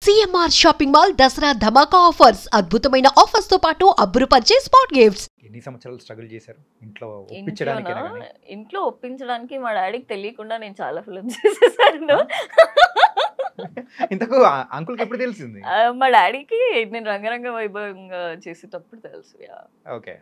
CMR shopping mall Dasara ధమాకా offers అద్భుతమైన offers తో పాటు అబ్బురుపరిచే స్పాట్ గిఫ్ట్స్. ఎన్ని సంవత్సరాలు స్ట్రగుల్ చేశారు ఇంట్లో ఒప్పించడానికి? ఇంట్లో ఒప్పించడానికి మా డాడీకి తెలియకుండా నేను చాలా ఫిల్మ్స్ చేసేసాను. ఇంతకు అంకుల్కి ఎప్పుడు తెలిసింది? మా డాడీకి నేను రంగరంగ వైభవంగా చేసేటప్పుడు తెలుసు. ఓకే.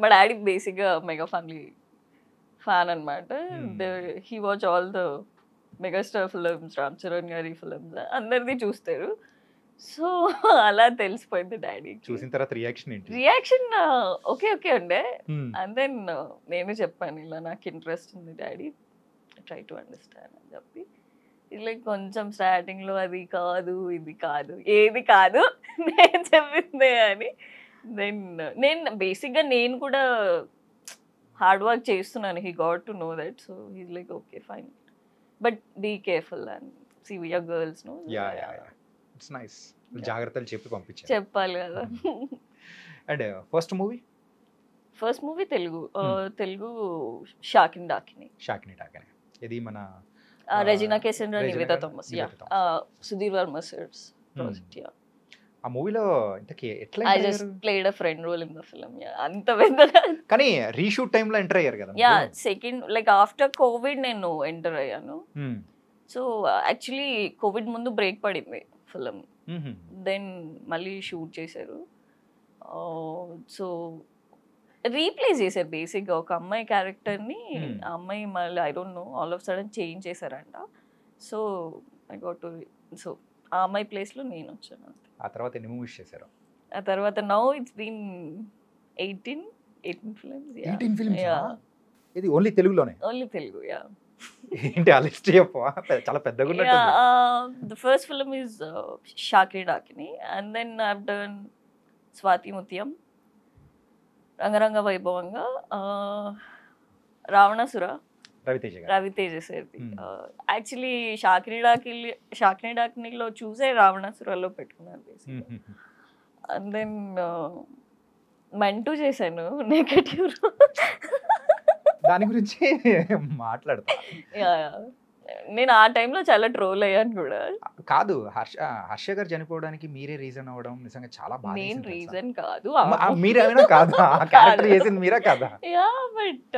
మా డాడీ బేసిక్ గా మెగా ఫ్యామిలీ ఫ్యాన్ అనమాట. He watch all the megastar films, Ram Charan గారి ఫిల్మ్స్ అందరిది చూస్తారు. సో అలా తెలిసిపోయింది డాడీ. చూసిన తర్వాత రియాక్షన్ ఓకే ఓకే ఉండే. అండ్ దెన్ నేను చెప్పాను ఇలా నాకు ఇంట్రెస్ట్ ఉంది డాడీ, ట్రై టు అండర్స్టాండ్ అని చెప్పి. ఇలా కొంచెం స్టార్టింగ్ లో అది కాదు ఇది కాదు ఏది కాదు నేను చెప్పిందే అని. దెన్ నేను బేసిక్గా నేను కూడా హార్డ్ వర్క్ చేస్తున్నాను. He got to know that. So he's like okay fine but be careful and see we are girls no. It's nice. జాగ్రత్తలు చెప్పి పంపించారు. చెప్పాలి కదా. And first movie Telugu Shakini Dakini. ఇది మన రెజినా కేసెండ్రా, నివేదా థామస్, సుధీర్ వర్మ సర్స్ ప్రాజెక్ట్. ఆ మూవీలో ఇంతకీ ఎట్లా I just played a friend role in the film. అంత పెద్దగా కానీ రీషూట్ టైం లో ఎంటర్ అయ్యారు కదా. సెకండ్ లైక్ ఆఫ్టర్ కోవిడ్ నేను ఎంటర్ అయ్యాను. సో యాక్చువల్లీ కోవిడ్ ముందు బ్రేక్ పడింది ఫిల్మ్. దెన్ మళ్ళీ షూట్ చేశారు. సో రీప్లేస్ చేశారు బేసిక్గా ఒక అమ్మాయి క్యారెక్టర్ని. ఆ అమ్మాయి మళ్ళీ I don't know all of sudden change చేశారంట. So I got to so ఆ అమ్మాయి ప్లేస్లో నేను వచ్చాను. ఆ తర్వాత ఎన్ని మూవీస్ చేశారు? ఆ తర్వాత now it's been 18 films. 18 films. ఇది ఓన్లీ తెలుగులోనే? ఓన్లీ తెలుగు. ఏంటి ఆ లిస్ట్ చెప్పవా? చాలా పెద్దగా ఉన్నట్టుంది. The first film is Shakini Dakini and then I have done Swathi Muthyam, Rangaranga Vaibhavanga, Ravanasura, Raviteja సార్ది. యాక్చువల్లీ షాకిని డాకినిలో చూసే రావణాసురలో పెట్టుకున్నాను బేసిక్. అండ్ దెన్ మంటూ చేశాను నెగటివ్. దాని గురించి మాట్లాడతా. నేను ఆ టైంలో చాలా ట్రోల్ అయ్యాను కూడా. కాదు, హర్ష గారు చనిపోవడానికి మీరే రీజన్ అవ్వడం నిజంగా చాలా బాగా. నేను రీజన్ కాదు, మీరేమైనా కాదు, క్యారెక్టర్ చేసింది మీరే కదా. Yeah but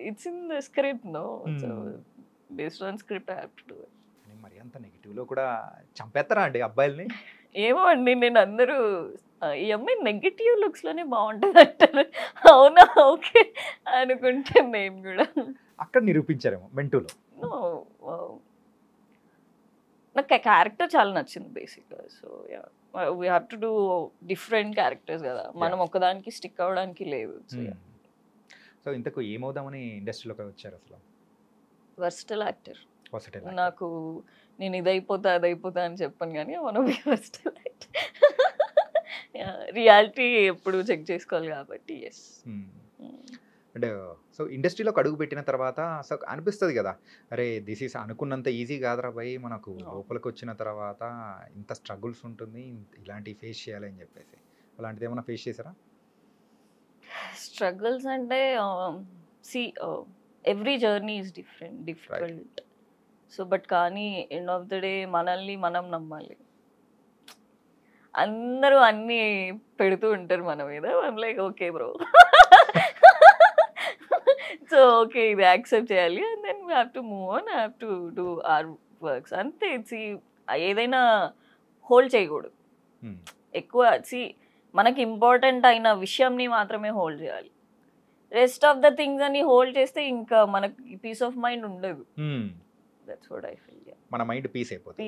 it's in the script no. So based on script I have to do it. మరి అంత నెగటివ్ లో కూడా చంపేస్తారా అండి అబ్బాయిల్ని? ఏమో అండి, నేను అందరూ ఈ అమ్మాయి నెగటివ్ లుక్స్ లోనే బాగుంటుంది అంటారు. అవునా, ఓకే అనుకుంటే నేను కూడా అక్కడ నిరూపించారేమో మెంటూలో. నాకు క్యారెక్టర్ చాలా నచ్చింది బేసిక్గా. So we have to do different characters కదా, మనం ఒక్కదానికి స్టిక్ అవ్వడానికి లేదు. సో ఇంతకు ఏమవుదామని ఇండస్ట్రీలోకి వచ్చారు అసలు? Versatile actor. నాకు నేను ఇదైపోతా అదైపోతా అని చెప్పాను కానీ వర్స్టైల్ యాక్టర్. రియాలిటీ ఎప్పుడు చెక్ చేసుకోవాలి కాబట్టి. ఎస్. అండ్ సో ఇండస్ట్రీలోకి అడుగు పెట్టిన తర్వాత అసలు అనిపిస్తుంది కదా, అరే దిస్ ఈస్ అనుకున్నంత ఈజీ కాదురా భయ్, మనకు లోపలికి వచ్చిన తర్వాత ఇంత స్ట్రగుల్స్ ఉంటుంది, ఇలాంటివి ఫేస్ చేయాలని చెప్పేసి. అలాంటిది ఏమైనా ఫేస్ చేశారా? స్ట్రగుల్స్ అంటే see every journey is difficult. So but కానీ ఎండ్ ఆఫ్ ద డే మనల్ని మనం నమ్మాలి. అందరూ అన్నీ పెడుతూ ఉంటారు మన మీద. I'm like okay bro, so okay ఇది యాక్సెప్ట్ చేయాలి. And then we have to move on, have to do our works అంతే. ఏదైనా హోల్డ్ చేయకూడదు ఎక్కువ. మనకి ఇంపార్టెంట్ అయిన విషయంని మాత్రమే హోల్డ్ చేయాలి. రెస్ట్ ఆఫ్ ద థింగ్స్ అని హోల్డ్ చేస్తే ఇంకా మనకి పీస్ ఆఫ్ మైండ్ ఉండదు. That's what I feel. మన మైండ్ పీస్ అయిపోతుంది.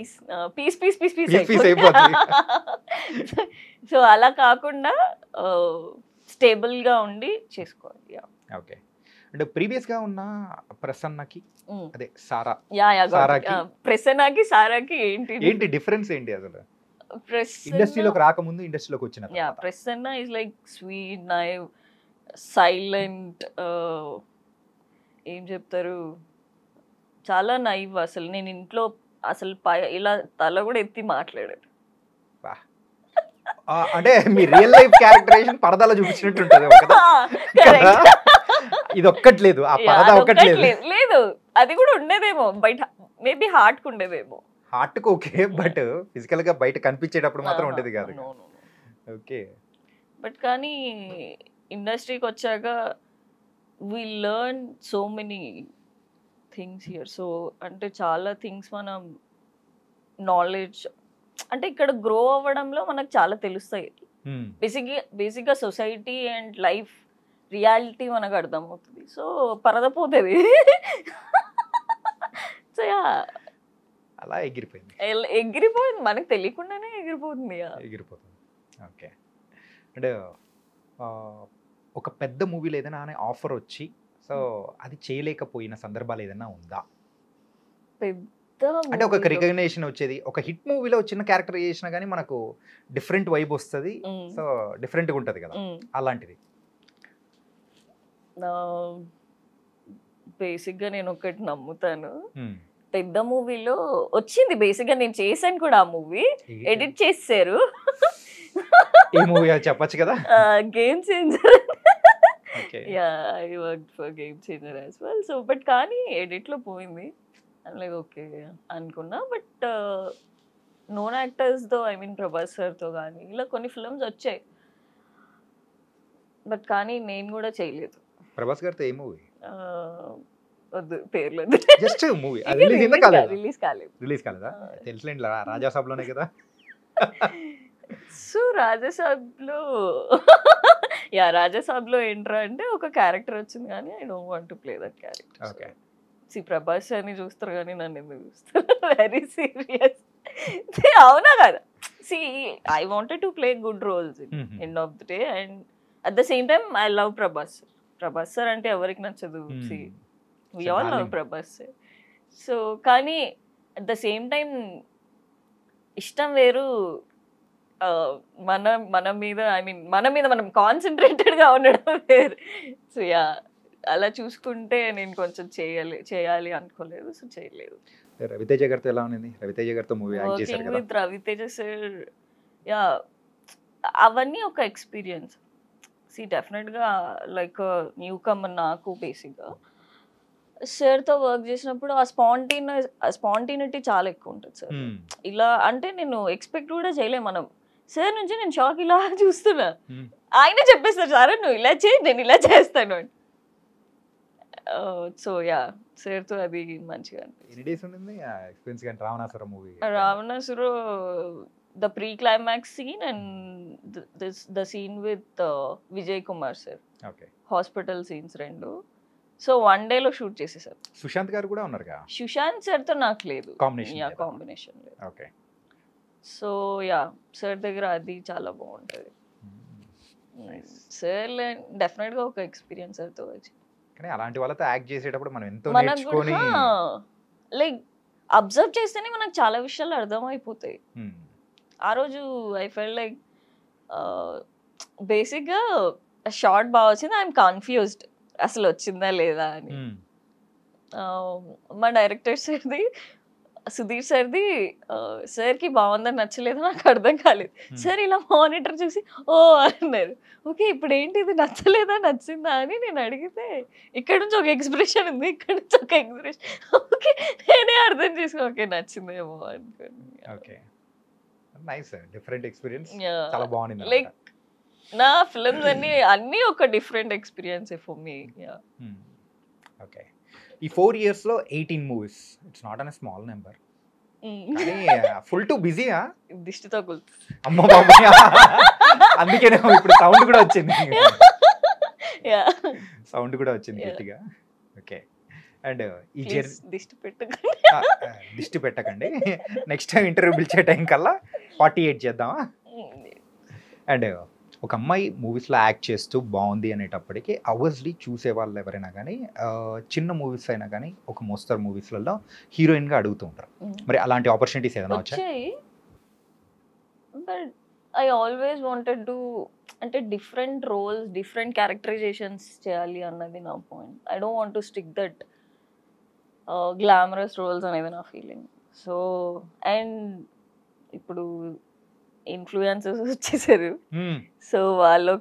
పీస్ అయిపోతుంది. సో అలా కాకుండా స్టేబుల్గా ఉండి చేసుకోవాలి. ఓకే. అంటే ప్రీవియస్ గా ఉన్న ప్రసన్నకి అదే ప్రసన్నకి సారాకి ఏంటి డిఫరెన్స్ ఏంటి అసలు? ఇండస్ట్రీలోకి రాకముందు ఇండస్ట్రీలోకి వచ్చిన Prasanna is like sweet, naive, silent, ఏం చెప్తారు, చాలా నైవ్. అసలు నేను ఇంట్లో అసలు ఇలా తల కూడా ఎత్తి మాట్లాడాను. అంటే మీ రియల్ లైఫ్ క్యారెక్టరైజేషన్ పరదాలో చూపించినట్టు ఉంటుంది. ఇది ఒక్కట్లేదు, ఆ పరదా ఒక్కట్లేదు. లేదు, అది కూడా ఉండేదేమో బయట, మేబీ హార్ట్ కు ఉండేదేమో. హార్ట్కి ఓకే, బట్ ఫిజికల్గా బయట కనిపించేటప్పుడు మాత్రం ఉండేది కాదు. ఓకే. బట్ కానీ ఇండస్ట్రీకి వచ్చాక we learn so many things here. So అంటే చాలా థింగ్స్ మనం నాలెడ్జ్ అంటే ఇక్కడ గ్రో అవ్వడంలో మనకు చాలా తెలుస్తాయి. బేసిక్గా సొసైటీ అండ్ లైఫ్ రియాలిటీ మనకు అర్థమవుతుంది. సో పరదపోతుంది. సో యా అలా ఎగిరిపోయింది మనకు తెలియకుండానే ఎగిరిపోతుంది. ఓకే. అంటే ఒక పెద్ద మూవీలో ఏదైనా ఆఫర్ వచ్చి సో అది చేయలేకపోయిన సందర్భాలు ఏదైనా ఉందా? అంటే ఒక రికగ్నేషన్ వచ్చేది, ఒక హిట్ మూవీలో చిన్న క్యారెక్టర్ చేసినా కానీ మనకు డిఫరెంట్ వైబ్ వస్తుంది, సో డిఫరెంట్గా ఉంటుంది కదా, అలాంటిది. బేసిక్గా నేను ఒకటి నమ్ముతాను, పెద్ద మూవీలో వచ్చింది. బేసిక్గా నేను చేశాను కూడా, ఆ మూవీ ఎడిట్ చేశారు. ఏ మూవీ చెప్పొచ్చు కదా? Game changer. Yeah, I work for game changer as well. So but కానీ ఎడిట్లో పోయింది. లైక్ ఓకే అనుకున్నా. బట్ నోన్ యాక్టర్స్తో, ఐ మీన్ ప్రభాస్ సార్తో కానీ ఇలా కొన్ని ఫిల్మ్స్ వచ్చాయి, బట్ కానీ నేను కూడా చేయలేదు. ప్రభాస్ గారితో ఏ మూవీ? వద్దు, పేర్లు జస్ట్ మూవీ రిలీజ్ కాలేదా? తెలుసులేండి, రాజాసాబ్లోనే కదా. సో రాజాసాబ్లో యా, రాజాసాబ్లో ఏంట్రా అంటే ఒక క్యారెక్టర్ వచ్చింది కానీ I don't want to play that character. Okay. See Prabhas అని చూస్తారు కానీ నన్ను ఎందుకు చూస్తారు? Very serious. అవునా కదా? See I wanted to play good roles end of the day, and at the same time I love Prabhas. Prabhas sir అంటే ఎవరికి నచ్చదు? See we all love Prabhas sir. So కానీ అట్ ద సేమ్ టైం ఇష్టం వేరు, మన మీద, ఐ మీన్ మన మీద మనం కాన్సన్ట్రేటెడ్గా ఉండడం వేరు. సో యా, అలా చూసుకుంటే నేను కొంచెం చేయాలి అనుకోలేదు, సో చేయలేదు. రవితేజ గారితో ఎలా ఉంది? రవితేజ గారితో మూవీ యాక్ట్ చేశారు కదా. విత్ రవితేజ సార్, యా, అవన్నీ ఒక ఎక్స్పీరియన్స్. సి డెఫినెట్గా లైక్ న్యూ కమర్ నాకు బేసిక్గా సార్తో వర్క్ చేసినప్పుడు ఆ స్పాంటేనిటీ చాలా ఎక్కువ ఉంటుంది సార్. ఇలా అంటే నేను ఎక్స్పెక్ట్ కూడా చేయలేము మనం. సార్ నుంచి నేను షాక్, ఇలా చూస్తున్నా, ఆయన చెప్పేస్తారు సార్ నువ్వు ఇలా చేయి, నేను ఇలా చేస్తాను అని. సో యా, సార్తో అది మంచిగా అనిపించింది. Ravanasura the pre climax scene and the scene with Vijay Kumar sir, hospital scenes రెండు. సో వన్ డేలో షూట్ చేసేసారు. సుశాంత్ గారు కూడా ఉన్నారు. సుశాంత్ సార్తో నాకు లేదు కాంబినేషన్ లేదు. ఓకే. సో యా, సార్ దగ్గర అది చాలా బాగుంటుంది. సార్ డెఫినెట్గా ఒక ఎక్స్పీరియన్స్ సార్తో వచ్చి. కానీ అలాంటి వాళ్ళతో యాక్ట్ చేసేటప్పుడు మనం ఎంతో నేర్చుకొని, లైక్ అబ్జర్వ్ చేస్తేనే మనకు చాలా విషయాలు అర్థమైపోతాయి. ఆ రోజు ఐ ఫెల్ లైక్ బేసిక్గా షార్ట్ బాగా వచ్చింది, ఐఎమ్ కన్ఫ్యూజ్డ్ అసలు వచ్చిందా లేదా అని. మా డైరెక్టర్ సార్ది, సుధీర్ సార్ది, సార్కి బాగుందని నచ్చలేదు, నాకు అర్థం కాలేదు. సార్ ఇలా మానిటర్ చూసి ఓ అన్నారు. ఓకే, ఇప్పుడు ఏంటి ఇది నచ్చలేదా నచ్చిందా అని నేను అడిగితే ఇక్కడ నుంచి ఒక ఎక్స్ప్రెషన్ ఉంది, ఇక్కడ నుంచి ఒక ఎక్స్ప్రెషన్. ఓకే, నేనే అర్థం చేసుకో, ఓకే నచ్చిందేమో అనుకోండి. ఓకే, నైస్, డిఫరెంట్ ఎక్స్పీరియన్స్, చాలా బాగుంది. లైక్ నా ఫిల్మ్స్ అన్నీ ఒక different experience for me. Okay. ఈ 4 years లో 18 movies, it's not an small number. Full too బిజీయా? దిష్టి తగులు. అమ్మ బాబాయ్, అందుకేనే ఇప్పుడు సౌండ్ కూడా వచ్చింది. సౌండ్ కూడా వచ్చింది గట్టిగా. ఓకే. అండ్ ఈ దిష్టి పెట్టకండి, నెక్స్ట్ టైం ఇంటర్వ్యూ పిలిచే టైం కల్లా 48 చేద్దామా? అండ్ ఒక అమ్మాయి మూవీస్లో యాక్ట్ చేస్తూ బాగుంది అనేటప్పటికీ అవర్స్లీ చూసే వాళ్ళు ఎవరైనా కానీ చిన్న మూవీస్ అయినా కానీ ఒక మోస్తరు మూవీస్లలో హీరోయిన్గా అడుగుతూ ఉంటారు. మరి అలాంటి ఆపర్చునిటీస్ ఏదైనా వచ్చాయి? But I always wanted to, అంటే డిఫరెంట్ రోల్స్, డిఫరెంట్ క్యారెక్టరైజేషన్స్ చేయాలి అన్నది నా point. I don't want to stick that glamorous roles అనేది నా ఫీలింగ్. సో అండ్ ఇప్పుడు ఇన్ఫ్లుయెన్సర్స్ వచ్చేసారు, సో వాళ్ళు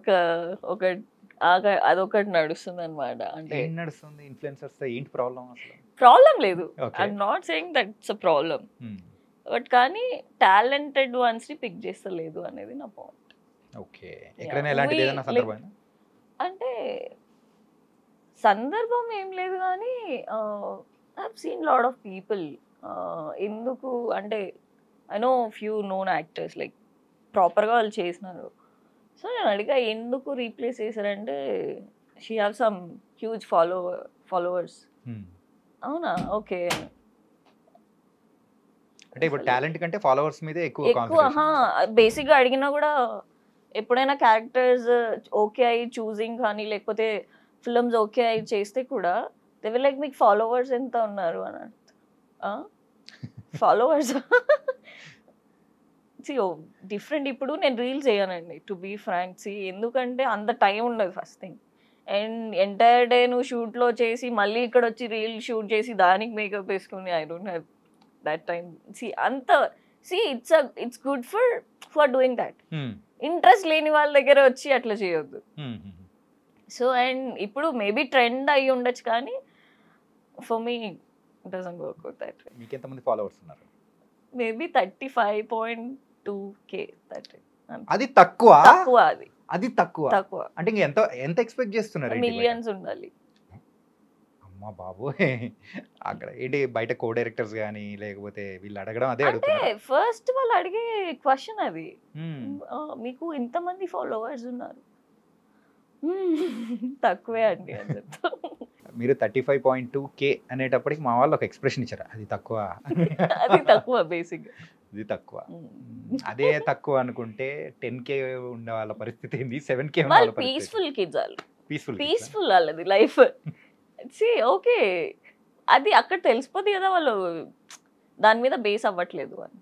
అదొకటి నడుస్తుంది అనమాట. అంటే ఇన్ఫ్లుయెన్సర్స్ ఏంటి ప్రాబ్లం? ప్రాబ్లం లేదు, I'm not saying that it's a problem. But కానీ టాలెంటెడ్ వన్స్ని పిక్ చేస్తలేదు అనేది నా పాయింట్. ఓకే, ఎక్కడైనా ఎలాంటిది ఏదైనా సందర్భం? అంటే సందర్భం ఏం లేదు కానీ I have seen lot of people ఎందుకు అంటే I know few known actors like ప్రాపర్గా వాళ్ళు చేసినారు. సో నేను అడిగా ఎందుకు రీప్లేస్ చేశారంటే she have some huge followers. అవునా, ఓకే. అంటే ఇప్పుడు టాలెంట్ కంటే ఫాలోవర్స్ మీదే ఎక్కువ బేసిక్గా అడిగినా కూడా ఎప్పుడైనా క్యారెక్టర్స్ ఓకే అయ్యి చూసింగ్ కానీ లేకపోతే ఫిల్మ్స్ ఓకే అయ్యి చేస్తే కూడా దే విల్ లైక్ మీకు ఫాలోవర్స్ ఎంత ఉన్నారు అని అడుగుతారు. Followers different. ఇప్పుడు నేను రీల్స్ చేయనండి టు బీ ఫ్రాంక్. ఎందుకంటే అంత టైం ఉండదు first thing. And entire day నువ్వు షూట్లో చేసి మళ్ళీ ఇక్కడ వచ్చి రీల్ షూట్ చేసి దానికి మేకప్ వేసుకుని I don't have that time. అంత it's good for doing that. Interest లేని వాళ్ళ దగ్గర వచ్చి అట్లా చేయొద్దు. సో అండ్ ఇప్పుడు మేబీ ట్రెండ్ అయ్యి ఉండొచ్చు కానీ for me it doesn't work out that way. మీకు ఎంతమంది ఫాలోవర్స్ ఉన్నారు? Maybe 35.2K. అది తక్కువ. అది తక్కువ అంటే ఎంత ఎక్స్పెక్ట్ చేస్తున్నారు? మిలియన్స్ ఉండాలి. అమ్మ బాబు, అక్కడ ఏంటి బయట కో డైరెక్టర్స్ కానీ లేకపోతే వీళ్ళు అడగడం అదే అడుగుతారు. ఫస్ట్ వాళ్ళు అడిగే క్వశ్చన్ అది, మీకు ఇంతమంది ఫాలోవర్స్ ఉన్నారు. తక్కువే అండి అని చెప్తా. మీరు 35.2K అనేటప్పటికి మా వాళ్ళు ఒక ఎక్స్ప్రెషన్ ఇచ్చారు, అది తక్కువ. అది తక్కువ బేసిక్. ఇది తక్కువ. అదే తక్కువ అనుకుంటే 10K ఉండే వాళ్ళ పరిస్థితి ఏంది? 7K పీస్ఫుల్ కిడ్స్ వాళ్ళు. పీస్ఫుల్ వాళ్ళది లైఫ్. ఓకే, అది అక్కడ తెలిసిపోతుంది కదా వాళ్ళు దాని మీద బేస్ అవ్వట్లేదు అని.